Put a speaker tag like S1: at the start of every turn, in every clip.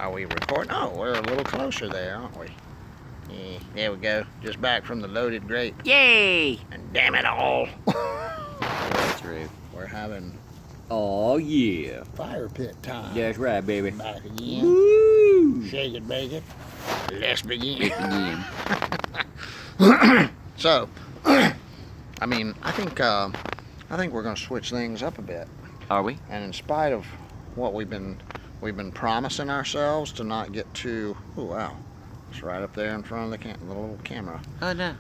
S1: Are we recording? Oh, we're a little closer there, aren't we? Yeah, there we go. Just back from the loaded grape.
S2: Yay!
S1: And damn it all.
S2: That's true.
S1: We're having
S2: Oh, yeah.
S1: Firepit time.
S2: That's right, baby.
S1: Back again.
S2: Woo!
S1: Shake it, bake it. Let's begin.
S2: Let's begin.
S1: So, I mean, I think we're going to switch things up a bit.
S2: Are we?
S1: And in spite of what we've been promising ourselves to not get too. Oh wow, it's right up there in front of the little camera.
S2: Oh, no.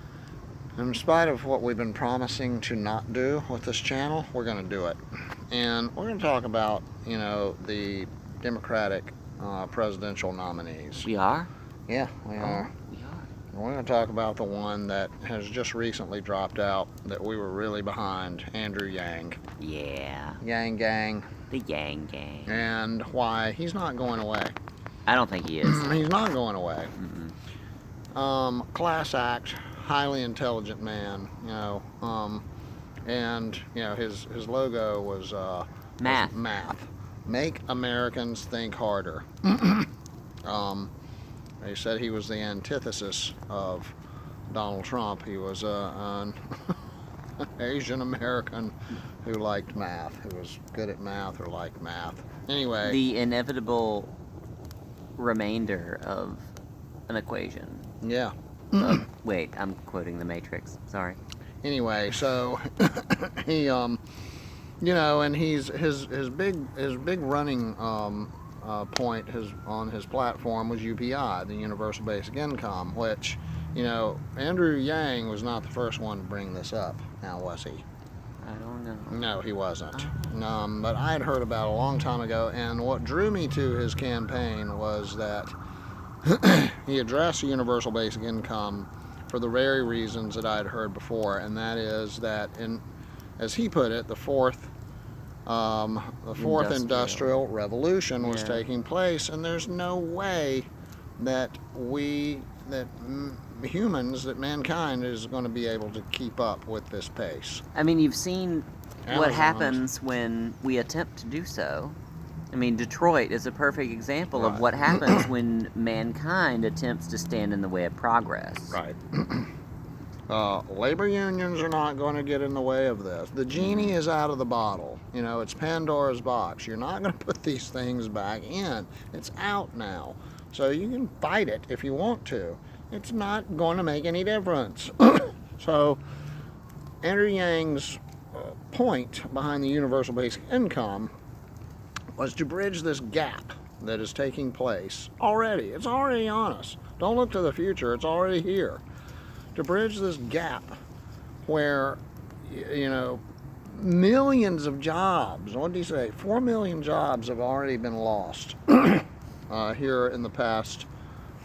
S1: In spite of what we've been promising to not do with this channel, we're going to do it. And we're going to talk about, you know, the Democratic presidential nominees.
S2: We are?
S1: Yeah, we are.
S2: We are.
S1: And we're going to talk about the one that has just recently dropped out that we were really behind, Andrew Yang.
S2: Yeah.
S1: Yang Gang.
S2: The Yang Gang.
S1: And why he's not going away.
S2: I don't think he is.
S1: He's not going away.
S2: Mm-mm.
S1: Class act, highly intelligent man, you know, and you know his logo was
S2: Math.
S1: was math. Make Americans think harder. They said he was the antithesis of Donald Trump. He was an Asian American who liked math, who was good at math or liked math. Anyway,
S2: The inevitable remainder of an equation.
S1: yeah.
S2: Wait, I'm quoting The Matrix. Sorry.
S1: Anyway, so he, you know, and his big running point on his platform was UBI, the Universal Basic Income, which, you know, Andrew Yang was not the first one to bring this up. Now was he?
S2: I don't know.
S1: No, he wasn't. But I had heard about it a long time ago, and what drew me to his campaign was that he addressed the Universal Basic Income for the very reasons that I had heard before, and that is that, as he put it, the fourth industrial revolution was taking place, and there's no way that mankind is going to be able to keep up with this pace.
S2: I mean, you've seen what
S1: Amazon's-
S2: happens when we attempt to do so. I mean, Detroit is a perfect example of
S1: Right.
S2: what happens when mankind attempts to stand in the way of progress.
S1: Right. Labor unions are not going to get in the way of this. The genie is out of the bottle. You know, it's Pandora's box. You're not going to put these things back in. It's out now. So you can fight it if you want to. It's not going to make any difference. So Andrew Yang's point behind the Universal Basic Income was to bridge this gap that is taking place already. It's already on us. Don't look to the future. It's already here. To bridge this gap where, you know, millions of jobs, what did he say? 4 million jobs have already been lost here in the past,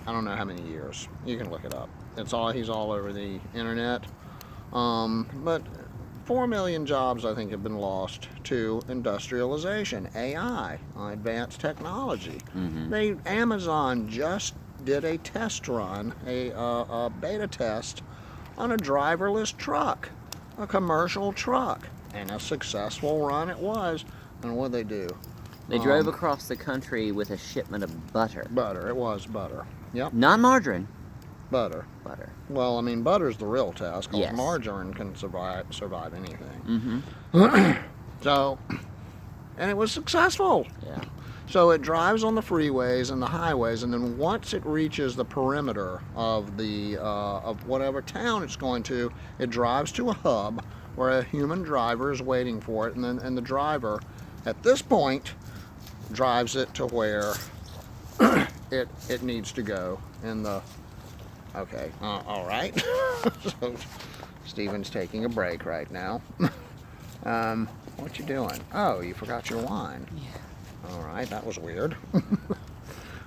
S1: I don't know how many years. You can look it up. He's all over the internet. But 4 million jobs, I think, have been lost to industrialization, AI, advanced technology. Amazon just did a test run, a beta test on a driverless truck, a commercial truck, and a successful run it was. And what did they do?
S2: They drove across the country with a shipment of butter.
S1: Butter. It was butter. Yep.
S2: Not margarine.
S1: Butter.
S2: Butter.
S1: Well, I mean, butter's the real test, because
S2: Yes.
S1: margarine can survive anything.
S2: Mm-hmm.
S1: So, and it was successful.
S2: Yeah.
S1: So it drives on the freeways and the highways, and then once it reaches the perimeter of the of whatever town it's going to, it drives to a hub where a human driver is waiting for it, and the driver, at this point, drives it to where it needs to go in the. Okay, all right. So Steven's taking a break right now. What you doing? Oh, you forgot your wine.
S2: Yeah.
S1: All right, that was weird.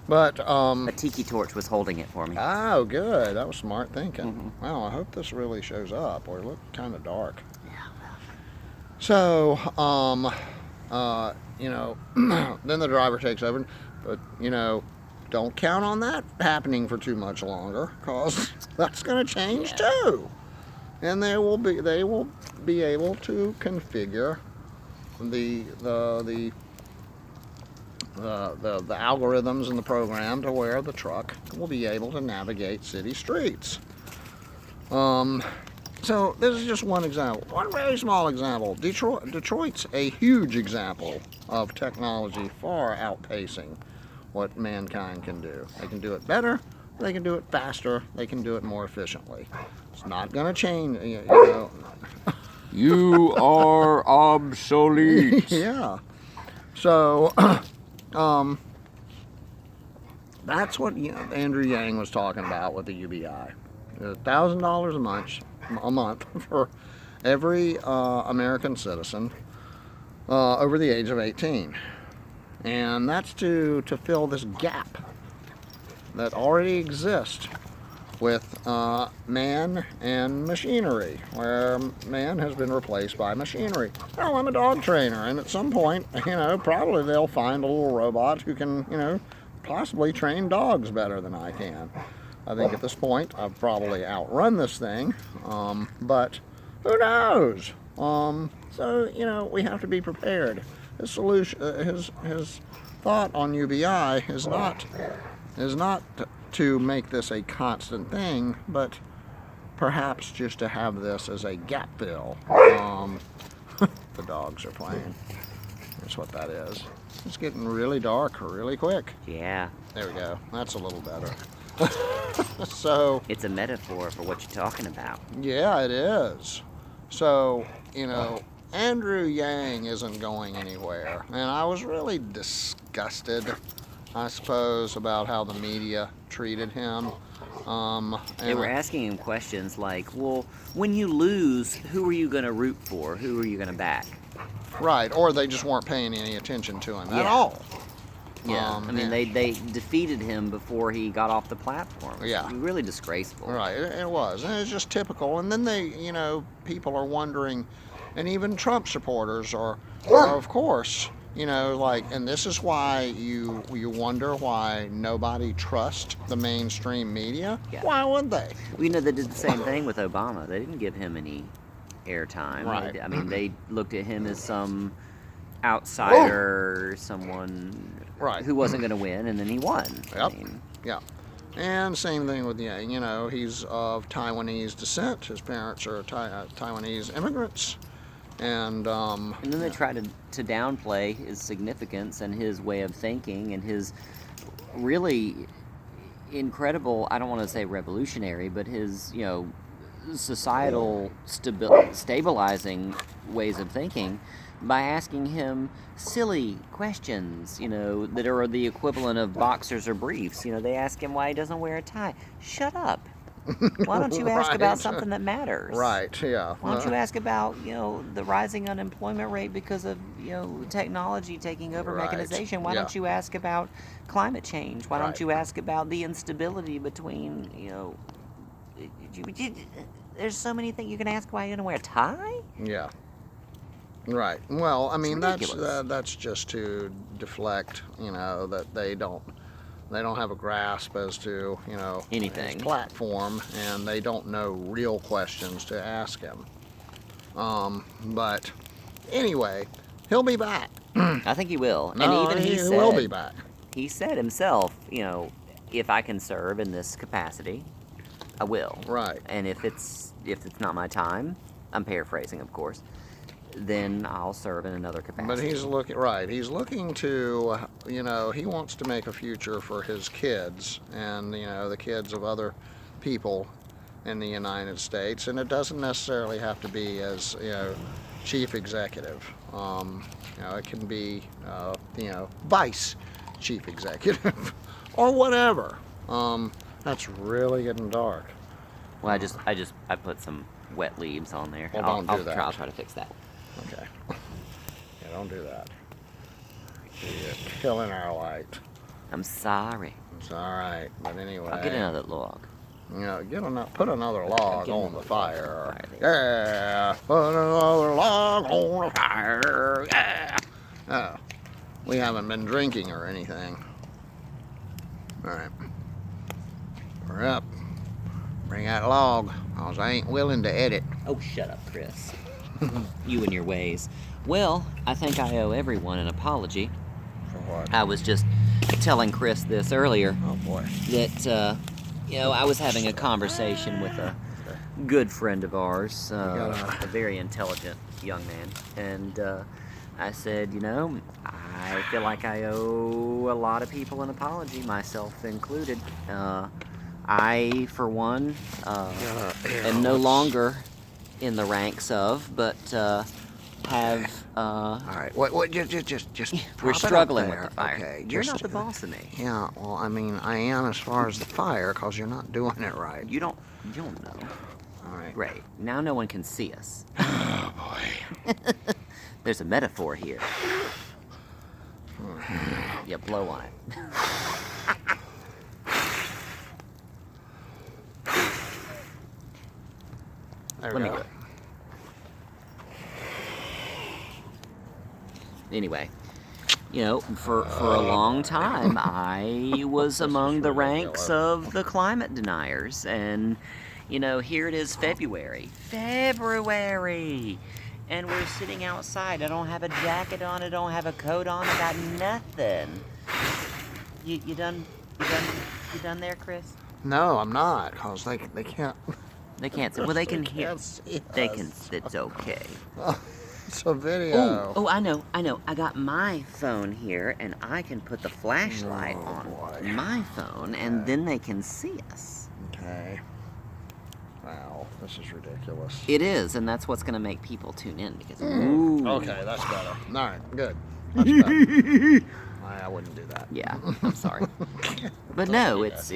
S1: But
S2: A tiki torch was holding it for me.
S1: oh, good. That was smart thinking.
S2: Mhm.
S1: Well, I hope this really shows up, or it looked kind of dark.
S2: Yeah.
S1: So, you know, then the driver takes over, but you know, don't count on that happening for too much longer, cause that's going to change too. And they will be able to configure the the algorithms in the program to where the truck will be able to navigate city streets. So this is just one example, one very small example. Detroit's a huge example of technology far outpacing what mankind can do. They can do it better, they can do it faster, they can do it more efficiently. It's not going to change, you know.
S3: You are obsolete.
S1: Yeah. So, that's what Andrew Yang was talking about with the UBI. $1,000 a month for every American citizen over the age of 18. And that's to fill this gap that already exists with man and machinery, where man has been replaced by machinery. Well, I'm a dog trainer, and at some point, probably they'll find a little robot who can, possibly train dogs better than I can. I think at this point, I've probably outrun this thing, but who knows? So, we have to be prepared. His solution, his thought on UBI is not to make this a constant thing, but perhaps just to have this as a gap fill. The dogs are playing. That's what that is. It's getting really dark really quick.
S2: Yeah.
S1: There we go. That's a little better. So
S2: It's a metaphor for what you're talking about.
S1: yeah, it is. So, Andrew Yang isn't going anywhere. And I was really disgusted, I suppose, about how the media treated him.
S2: They were asking him questions like, well, when you lose, who are you going to root for? Who are you going to back?
S1: Right, or they just weren't paying any attention to him at
S2: Yeah.
S1: all.
S2: Yeah, they defeated him before he got off the platform. It's
S1: Yeah.
S2: really disgraceful.
S1: Right, it was. And it's just typical. And then people are wondering, and even Trump supporters are of course, and this is why you wonder why nobody trusts the mainstream media.
S2: Yeah.
S1: Why would they?
S2: They did the same thing with Obama. They didn't give him any airtime.
S1: Right.
S2: They looked at him as some outsider, someone
S1: Right.
S2: who wasn't going to win, and then he won.
S1: Yep. Yeah. And same thing with Yang. He's of Taiwanese descent. His parents are Taiwanese immigrants. And
S2: then they try to downplay his significance and his way of thinking and his really incredible, I don't want to say revolutionary, but his, societal stabilizing ways of thinking by asking him silly questions, that are the equivalent of boxers or briefs. They ask him why he doesn't wear a tie. Shut up. Why don't you ask about
S1: Right.
S2: something that matters?
S1: Right, yeah.
S2: Why don't you ask about, the rising unemployment rate because of, technology taking over
S1: Right.
S2: mechanization? Why
S1: Yeah.
S2: don't you ask about climate change? Why
S1: Right.
S2: don't you ask about the instability between, there's so many things you can ask why you don't wear a tie?
S1: Yeah. Right. Well, that's
S2: ridiculous.
S1: just to deflect, that they don't have a grasp as to,
S2: Anything.
S1: his platform, and they don't know real questions to ask him. But anyway, he'll be back.
S2: I think he will.
S1: No,
S2: and even
S1: he
S2: said,
S1: will be back.
S2: He said himself, if I can serve in this capacity, I will.
S1: Right.
S2: And if it's not my time, I'm paraphrasing, of course, then I'll serve in another capacity.
S1: But he's looking to, he wants to make a future for his kids and, the kids of other people in the United States. And it doesn't necessarily have to be as, chief executive. It can be, vice chief executive or whatever. That's really getting dark.
S2: Well, I put some wet leaves on there.
S1: Well,
S2: I'll
S1: don't do that.
S2: I'll try to fix that.
S1: Okay. Yeah, don't do that. You're killing our light.
S2: I'm sorry.
S1: It's all right, but anyway.
S2: I'll get another log.
S1: Put another log
S2: Get
S1: on
S2: another
S1: the fire.
S2: log on the fire
S1: Yeah, put another log on the fire. Yeah. Oh, we haven't been drinking or anything. All right. We're up. Bring that log, cause I ain't willing to edit.
S2: Oh, shut up, Chris. You and your ways. Well, I think I owe everyone an apology
S1: For what? What?
S2: I was just telling Chris this earlier
S1: Oh boy.
S2: that I was having a conversation with a good friend of ours, a very intelligent young man, and I said, I feel like I owe a lot of people an apology, myself included. I, for one, am no longer in the ranks of, but have.
S1: All right. What? Just.
S2: We're
S1: prop it up
S2: struggling with
S1: there.
S2: the fire.
S1: Okay.
S2: You're not the boss of me.
S1: Yeah. Well, I mean, I am as far as the fire, cause you're not doing it right.
S2: You don't know.
S1: All right.
S2: Great. Now no one can see us.
S1: Oh boy.
S2: There's a metaphor here. Yeah, blow on it.
S1: There
S2: Let
S1: we
S2: me
S1: go.
S2: go. Anyway, for a long time, I was among the ranks of the climate deniers, and here it is, February, and we're sitting outside. I don't have a jacket on. I don't have a coat on. I got nothing. You done there, Chris?
S1: No, I'm not, cause they can't.
S2: They can't see. Well, they can hear.
S1: Can't see
S2: They
S1: us.
S2: can. It's okay.
S1: It's a video.
S2: Oh, I know. I got my phone here, and I can put the flashlight
S1: Oh,
S2: on
S1: boy.
S2: my phone, and then they can see us.
S1: Okay. Wow, this is ridiculous.
S2: It is, and that's what's going to make people tune in because. Ooh.
S1: Okay, that's better. All right, good. That's better. I wouldn't do that.
S2: Yeah, I'm sorry, but no, it's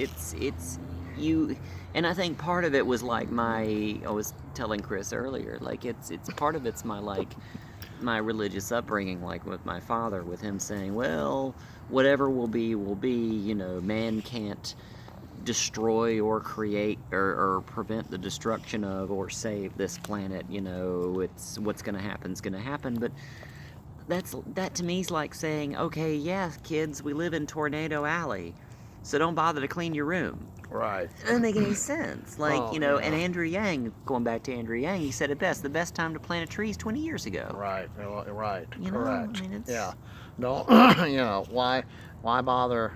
S2: you, and I think part of it was like I was telling Chris earlier, like it's part of it's my religious upbringing, like with my father, with him saying, well, whatever will be, man can't destroy or create or prevent the destruction of or save this planet. It's what's going to happen is going to happen, but that to me is like saying, okay, yeah, kids, we live in Tornado Alley, so don't bother to clean your room.
S1: Right.
S2: It doesn't make any sense.
S1: Oh,
S2: and Andrew Yang, going back to Andrew Yang, he said it best: the best time to plant a tree is 20 years ago.
S1: Right. Right.
S2: You know,
S1: Correct.
S2: I mean, it's-
S1: Yeah. Don't. Why bother?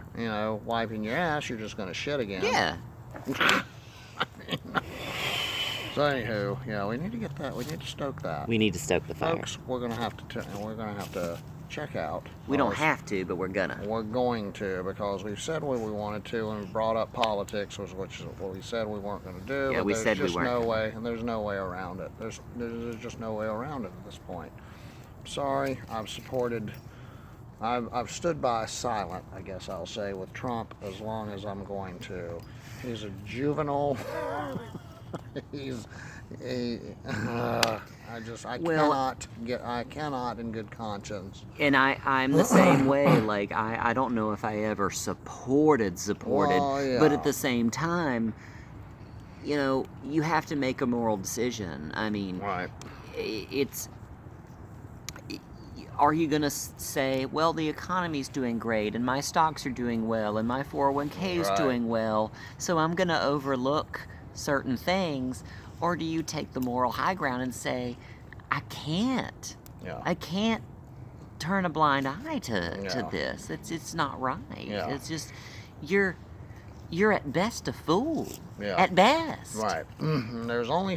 S1: Wiping your ass? You're just gonna shit again.
S2: Yeah.
S1: So anywho, we need to get that. We need to stoke that.
S2: We need to stoke the fire.
S1: Folks, we're gonna have to check out.
S2: We don't
S1: those.
S2: have to, but we're gonna.
S1: We're going to, because we've said what we wanted to, and we brought up politics, which is what we said we weren't going to do.
S2: Yeah,
S1: but
S2: we
S1: there's
S2: said we
S1: just
S2: weren't
S1: no
S2: gonna.
S1: way, and there's no way around it. There's just no way around it at this point. Sorry, I've stood by silent, I guess I'll say, with Trump as long as I'm going to. He's a juvenile. I cannot in good conscience.
S2: And I'm the same way. Like I don't know if I ever supported,
S1: Well, yeah.
S2: but at the same time, you have to make a moral decision. I mean,
S1: Right.
S2: Are you going to say, well, the economy's doing great, and my stocks are doing well, and my 401k is
S1: Right.
S2: doing well, so I'm going to overlook certain things? Or do you take the moral high ground and say, I can't turn a blind eye to this. It's not right.
S1: Yeah.
S2: It's just, you're at best a fool.
S1: Yeah.
S2: At best.
S1: Right. There's only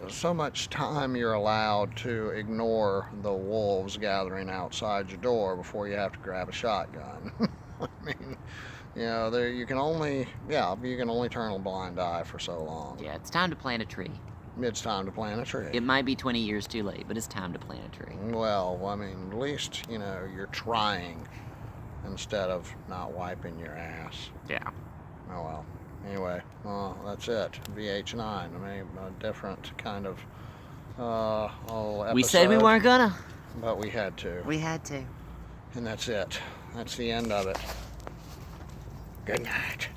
S1: so much time you're allowed to ignore the wolves gathering outside your door before you have to grab a shotgun. I mean, you can only turn a blind eye for so long.
S2: Yeah, it's time to plant a tree.
S1: It's time to plant a tree.
S2: It might be 20 years too late, but it's time to plant a tree.
S1: Well, I mean, at least, you're trying instead of not wiping your ass.
S2: Yeah.
S1: Oh well. Anyway, that's it. VH9. I mean, a different kind of episode.
S2: We said we weren't gonna.
S1: But we had to.
S2: We had to.
S1: And that's it. That's the end of it. Good night.